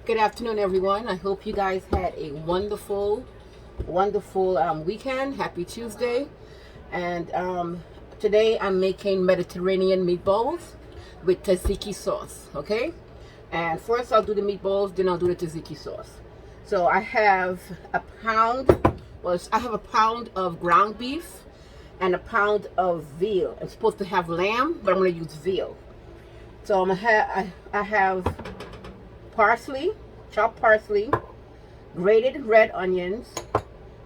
Good afternoon, everyone. I hope you guys had a wonderful, weekend. Happy Tuesday. And today I'm making Mediterranean meatballs with tzatziki sauce, okay? And first I'll do the meatballs, then I'll do the tzatziki sauce. So I have a pound of ground beef and a pound of veal. I'm supposed to have lamb, but I'm going to use veal. So I have parsley, chopped parsley, grated red onions,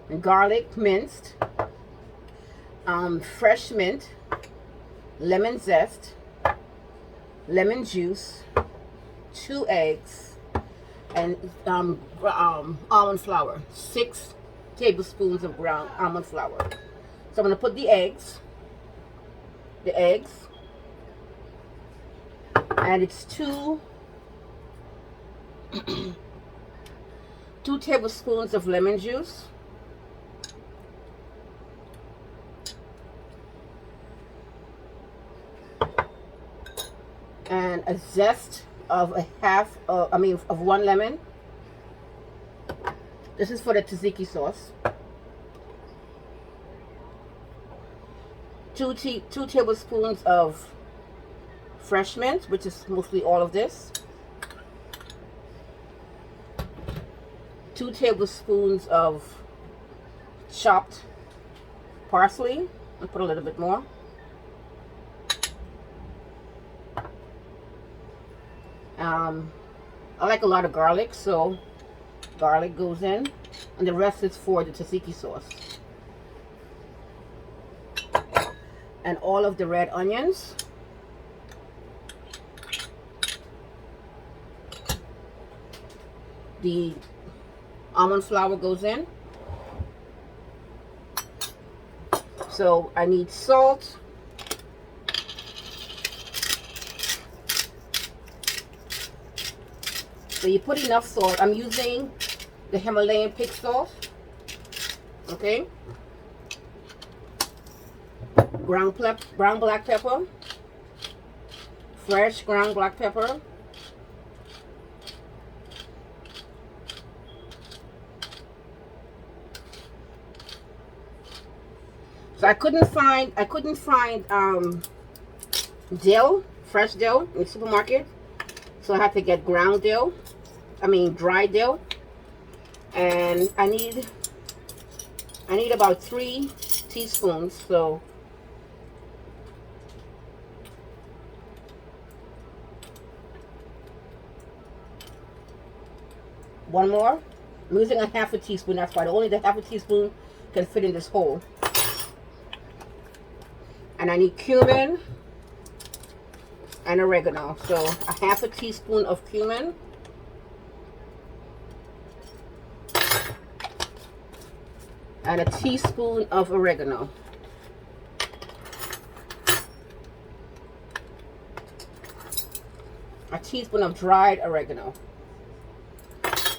and garlic minced, fresh mint, lemon zest, lemon juice, 2 eggs, and almond flour, 6 tablespoons of ground almond flour. So I'm going to put the eggs, and it's 2 tablespoons of lemon juice, and a zest of of 1 lemon. This is for the tzatziki sauce. 2 tablespoons of fresh mint, which is mostly all of this. 2 tablespoons of chopped parsley. I'll put a little bit more. I like a lot of garlic, so garlic goes in, and the rest is for the tzatziki sauce. And all of the red onions. The almond flour goes in. So I need salt, so you put enough salt. I'm using the Himalayan pig salt, okay? Ground black pepper, fresh ground black pepper, so I couldn't find dill, fresh dill in the supermarket, so I had to get ground dill, dry dill, and I need about 3 teaspoons. So one more. I'm using a half a teaspoon. That's why only the half a teaspoon can fit in this hole. And I need cumin and oregano. So a half a teaspoon of cumin, and a teaspoon of oregano. A teaspoon of dried oregano.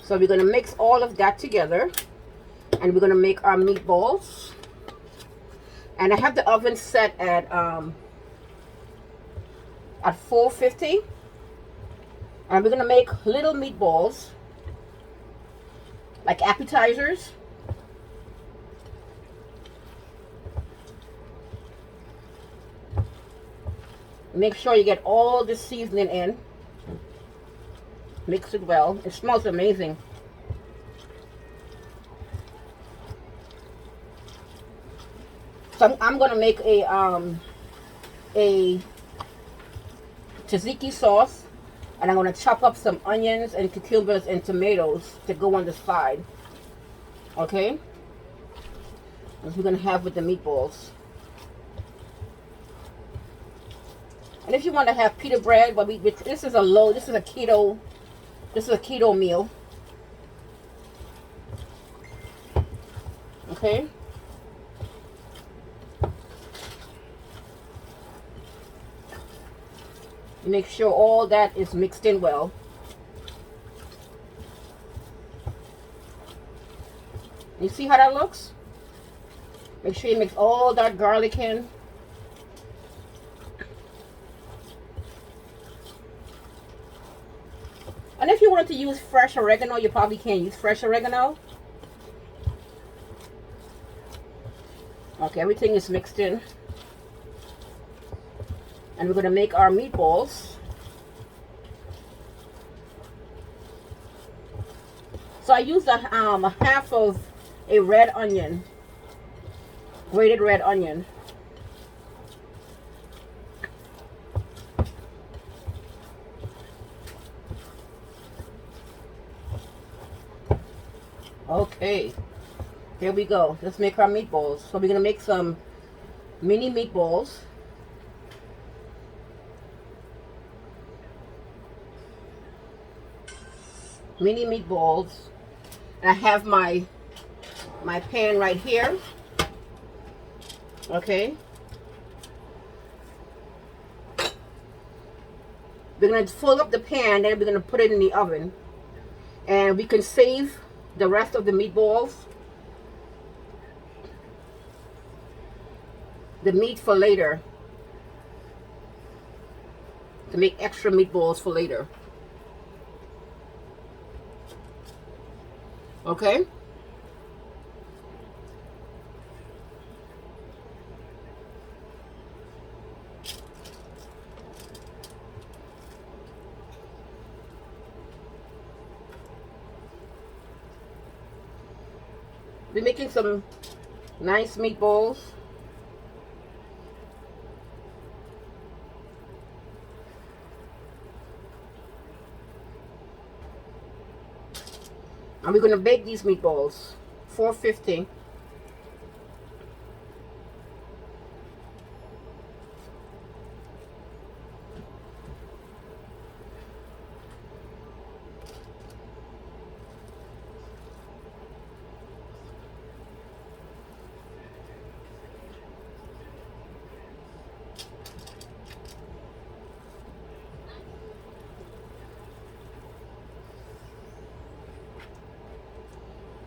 So we're going to mix all of that together, and we're going to make our meatballs. And I have the oven set at 450, and we're going to make little meatballs, like appetizers. Make sure you get all the seasoning in. Mix it well. It smells amazing. So I'm going to make a tzatziki sauce, and I'm going to chop up some onions and cucumbers and tomatoes to go on the side. Okay? That's what we're going to have with the meatballs. And if you want to have pita bread, but this is a keto meal. Okay? Make sure all that is mixed in well. You see how that looks? Make sure you mix all that garlic in. And if you wanted to use fresh oregano, you probably can't use fresh oregano. Okay, everything is mixed in. And we're going to make our meatballs. So I used a half of a red onion, grated red onion. Okay, here we go. Let's make our meatballs. So we're going to make some mini meatballs. Mini meatballs. And I have my pan right here. Okay. We're going to fill up the pan, then we're going to put it in the oven. And we can save the rest of the meatballs, the meat for later, to make extra meatballs for later. Okay? We're making some nice meatballs. And we're going to bake these meatballs, 450.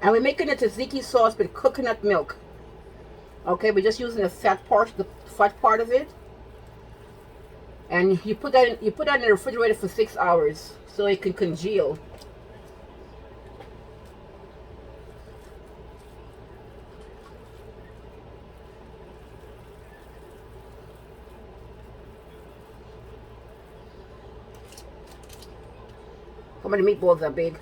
And we're making a tzatziki sauce with coconut milk. Okay, we're just using the fat part of it. And you put that in the refrigerator for 6 hours so it can congeal. How many meatballs are big?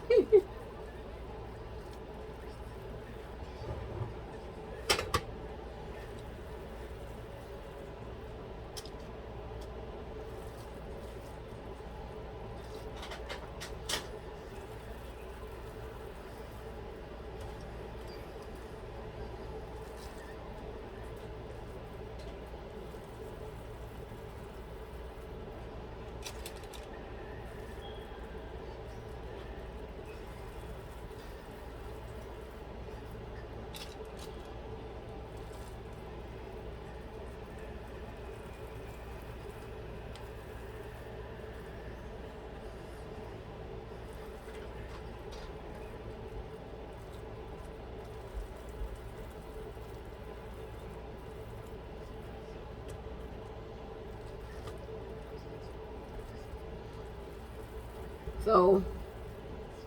So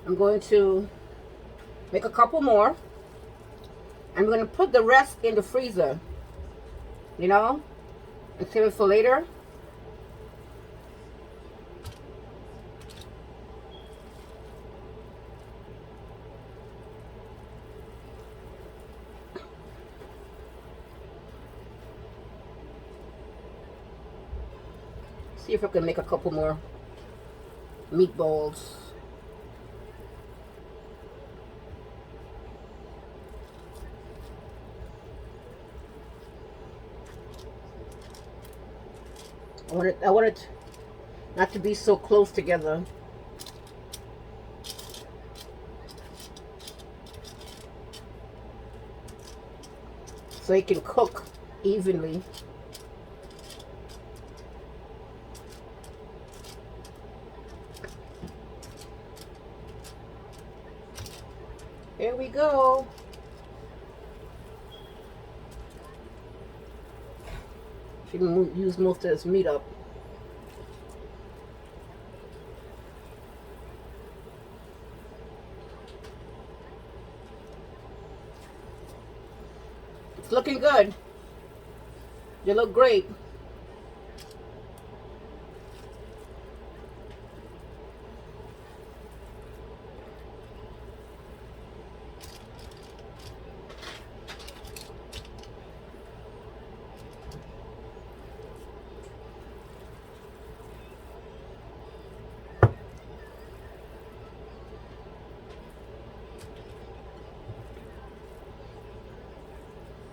I'm going to make a couple more. I'm going to put the rest in the freezer, you know, and save it for later. See if I can make a couple more meatballs. I want it not to be so close together. So it can cook evenly. Here we go. She can use most of this meat up. It's looking good. You look great.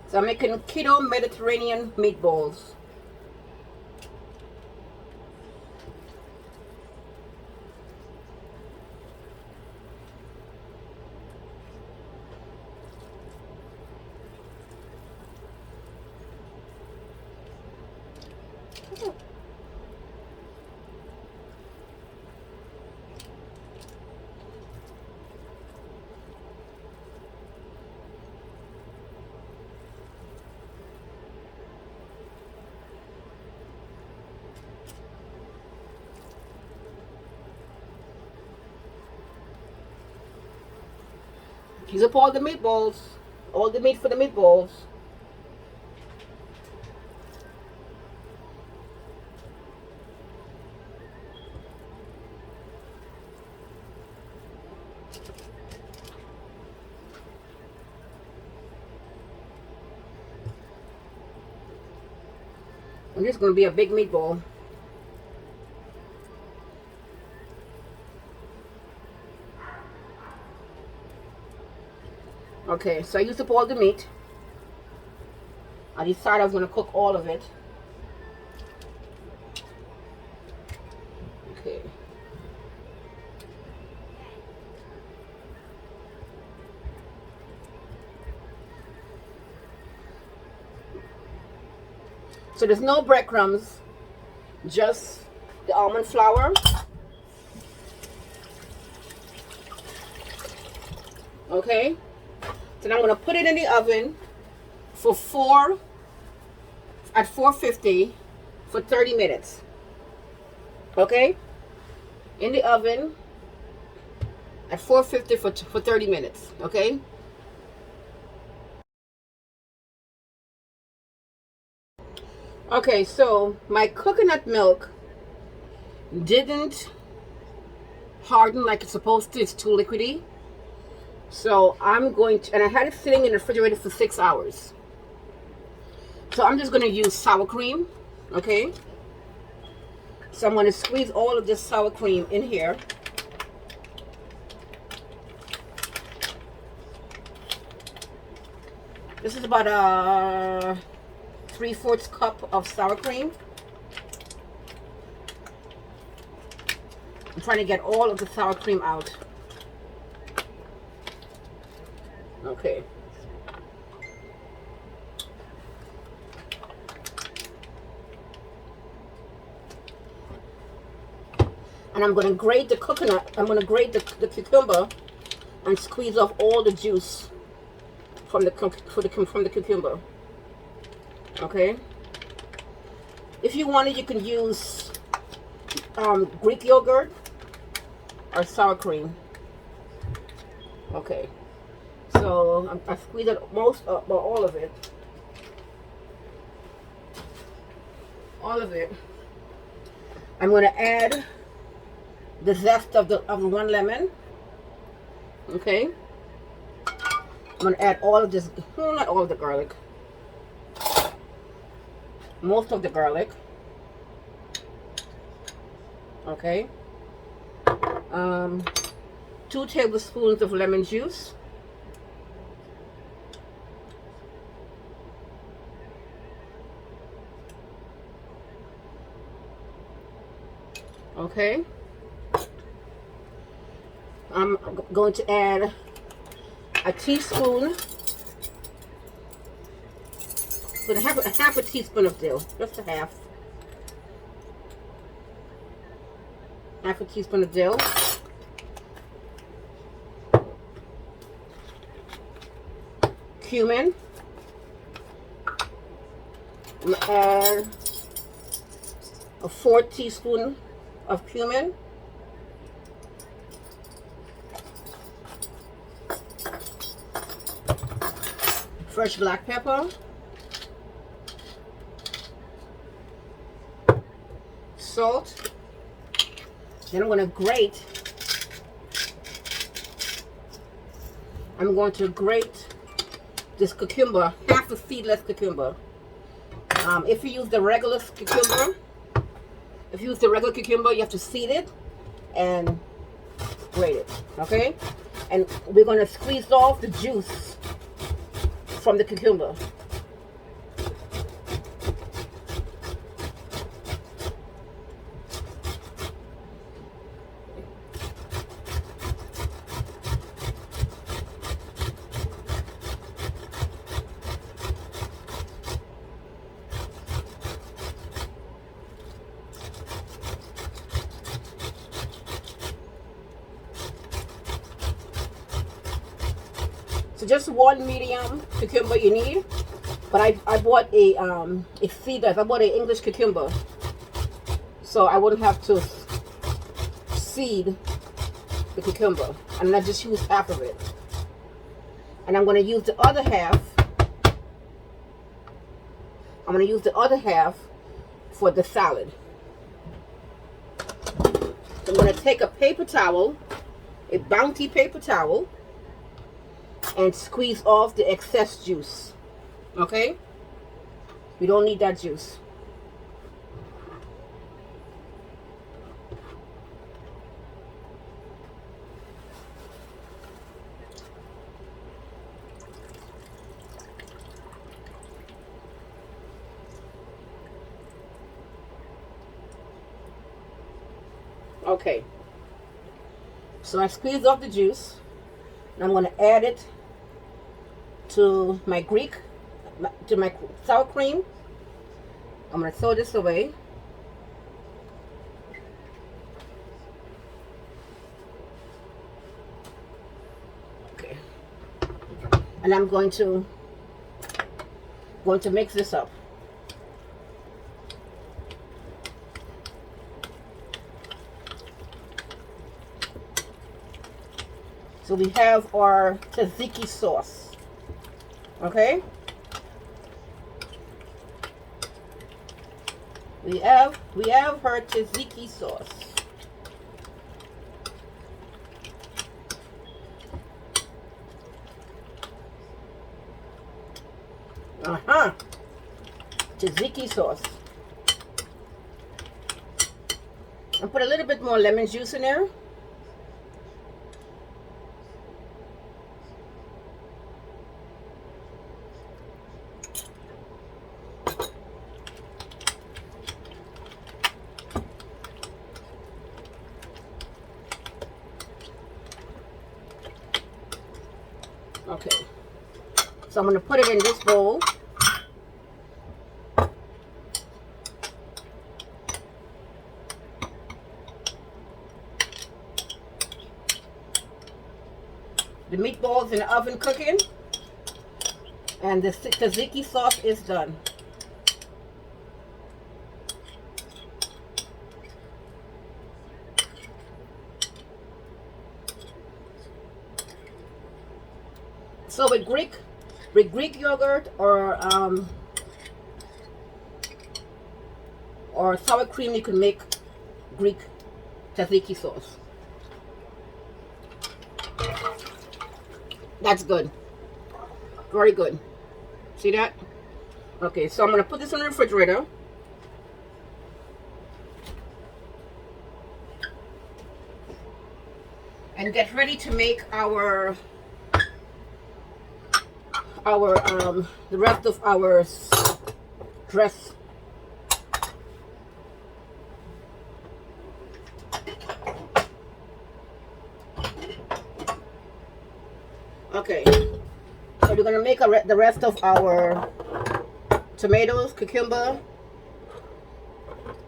So I'm making keto Mediterranean meatballs. Heat up all the meatballs. All the meat for the meatballs. And this is going to be a big meatball. Okay, so I used up all the meat. I decided I was going to cook all of it. Okay. So there's no breadcrumbs, just the almond flour. Okay. So now I'm going to put it in the oven for at 450 for 30 minutes. Okay? In the oven at 450 for 30 minutes. Okay? Okay, so my coconut milk didn't harden like it's supposed to. It's too liquidy. So I'm going to, and I had it sitting in the refrigerator for 6 hours. So I'm just going to use sour cream, okay? So I'm going to squeeze all of this sour cream in here. This is about a 3/4 cup of sour cream. I'm trying to get all of the sour cream out. Okay. And I'm going to grate the coconut. I'm going to grate the cucumber and squeeze off all the juice from the cucumber. Okay. If you wanted, you can use Greek yogurt or sour cream. Okay. So I squeezed out all of it. All of it. I'm going to add the zest of the one lemon. Okay. I'm going to add all of this, not all of the garlic. Most of the garlic. Okay. 2 tablespoons of lemon juice. Okay. I'm going to add a teaspoon, but half a teaspoon of dill, just a half. Half a teaspoon of dill. Cumin. I'm going to add a 4 teaspoon of cumin. fresh black pepper, salt. Then I'm going to grate. I'm going to grate this cucumber, half a seedless cucumber. If you use the regular cucumber, you have to seed it and grate it, okay? And we're going to squeeze off the juice from the cucumber. So just one medium cucumber you need, but I bought a seedless. I bought an English cucumber, so I wouldn't have to seed the cucumber, and I just use half of it. And I'm going to use the other half. I'm going to use the other half for the salad. So I'm going to take a paper towel, a Bounty paper towel, and squeeze off the excess juice. Okay? We don't need that juice. Okay. So I squeezed off the juice, and I'm going to add it to my sour cream. I'm going to throw this away. Okay. And I'm going to mix this up. So we have our tzatziki sauce. Okay? We have her tzatziki sauce. Tzatziki sauce. And put a little bit more lemon juice in there. Okay, so I'm going to put it in this bowl. The meatballs in the oven cooking, and the tzatziki sauce is done. So with Greek yogurt or sour cream, you can make Greek tzatziki sauce. That's good. Very good. See that? Okay, so I'm going to put this in the refrigerator. And get ready to make the rest of our dress. Okay, so we're gonna make the rest of our tomatoes, cucumber.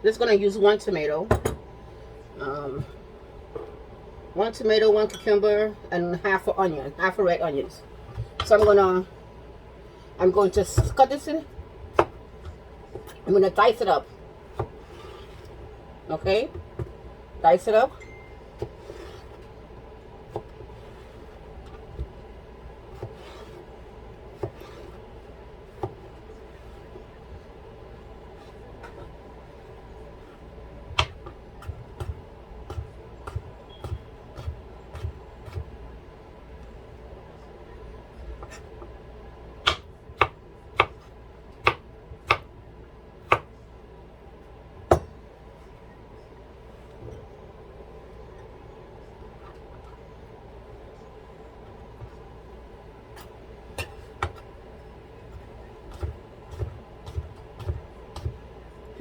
Just gonna use one tomato, one cucumber, and half a red onions. So I'm going to cut this in. I'm going to dice it up. Okay? Dice it up.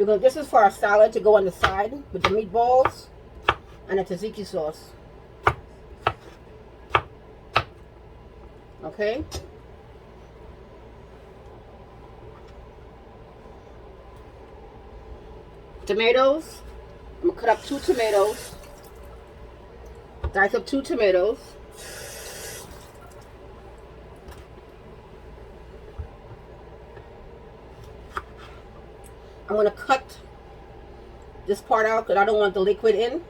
Because this is for our salad to go on the side with the meatballs and the tzatziki sauce. Okay. Tomatoes. I'm gonna cut up 2 tomatoes. Dice up 2 tomatoes. I'm gonna cut this part out because I don't want the liquid in.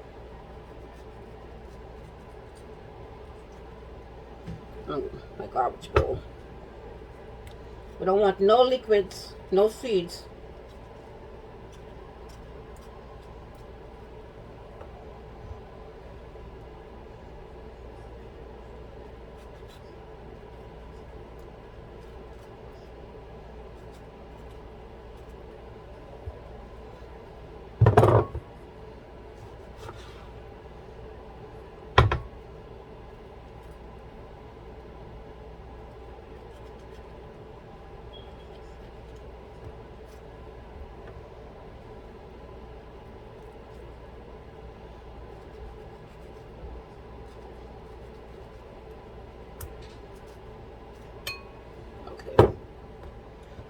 My garbage bowl. We don't want no liquids, no seeds.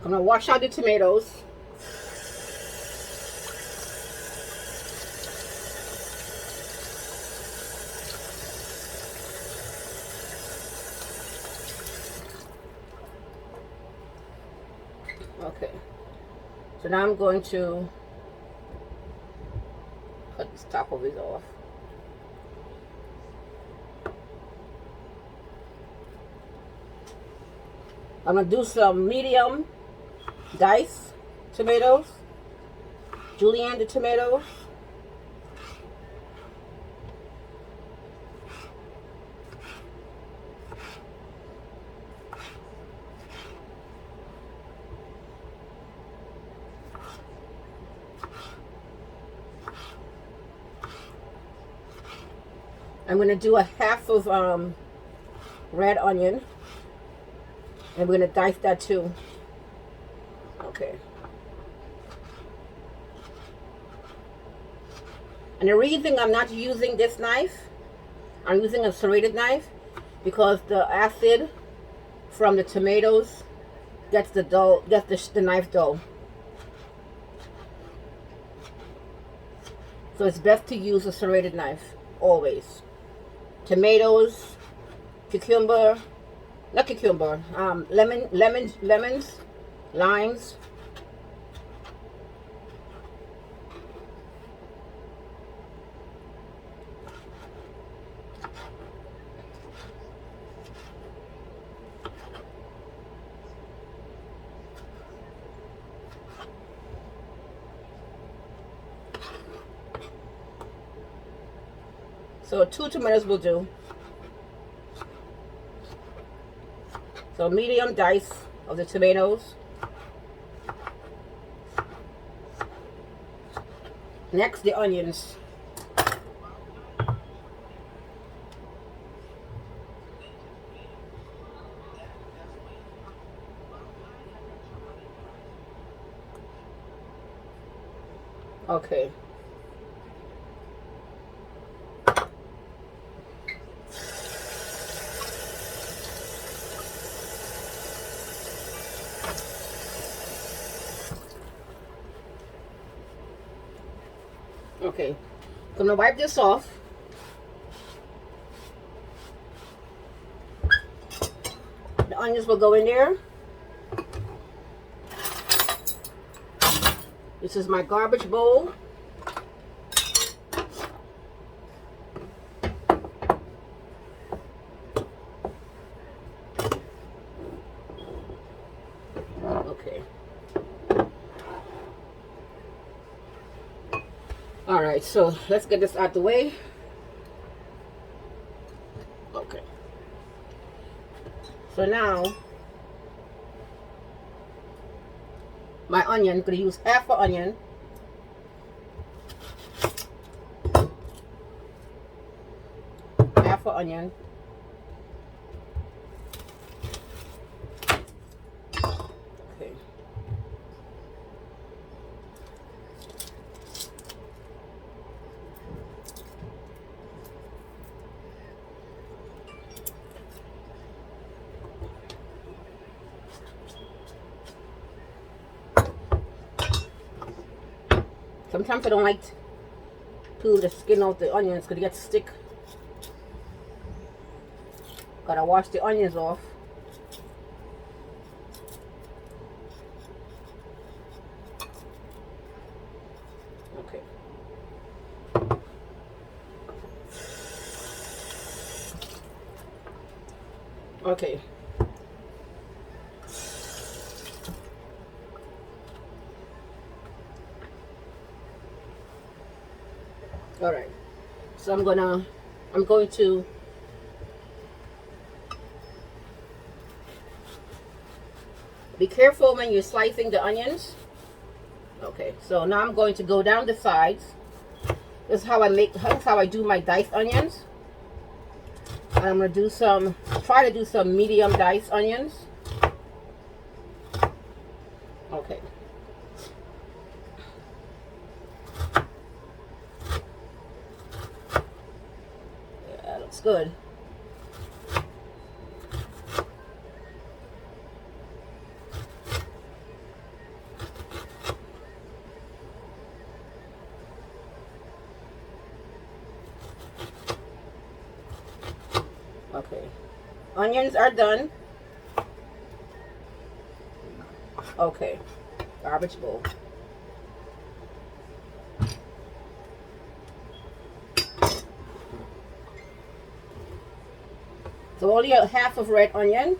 I'm gonna wash out the tomatoes. Okay. So now I'm going to cut this top of it off. I'm gonna do some medium diced tomatoes, julienne the tomatoes. I'm gonna do a half of red onion, and we're gonna dice that too. Okay. And the reason I'm not using this knife, I'm using a serrated knife, because the acid from the tomatoes gets the dough, gets the knife dough. So it's best to use a serrated knife always. Tomatoes, cucumber, not cucumber, lemons, limes. So 2 tomatoes will do. So medium dice of the tomatoes. Next, the onions. Okay. Okay, so I'm gonna wipe this off. The onions will go in there. This is my garbage bowl. Okay. All right, so let's get this out the way. Okay. So now, my onion, I'm going to use half an onion. Half an onion. Okay. Sometimes I don't like to peel the skin out the onions because it gets stick. Gotta wash the onions off. Okay. Okay. All right. So I'm going to be careful when you're slicing the onions. Okay. So now I'm going to go down the sides. This is how I do my diced onions. And I'm gonna try to do some medium diced onions. Okay. Yeah, that looks good. Okay. Onions are done. Okay. Garbage bowl. So only a half of red onion.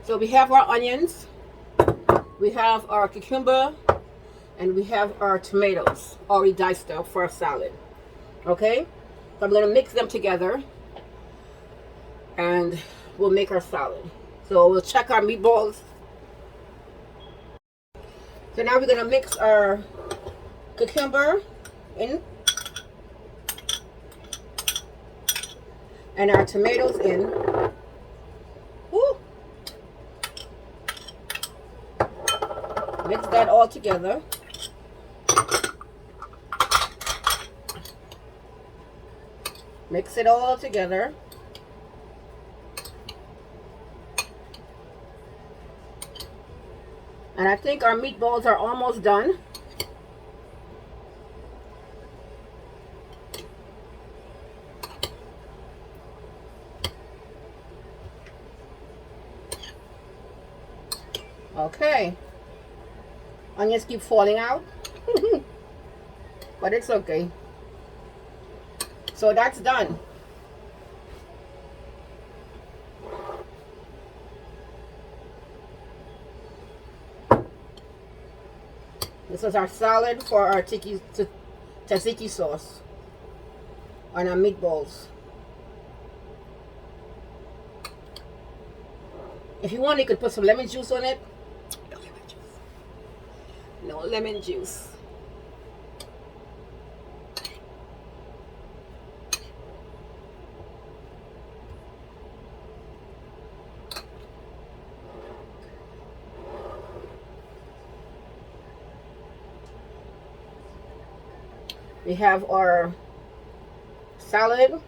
So we have our onions, we have our cucumber, and we have our tomatoes already diced up for our salad. Okay? So I'm going to mix them together and we'll make our salad. So we'll check our meatballs. So now we're going to mix our cucumber in and our tomatoes in. Woo. Mix that all together. Mix it all together. And I think our meatballs are almost done. Okay. Onions keep falling out. But it's okay. So that's done. This is our salad for our tzatziki sauce on our meatballs. If you want, you could put some lemon juice on it. No lemon juice. No lemon juice. We have our salad.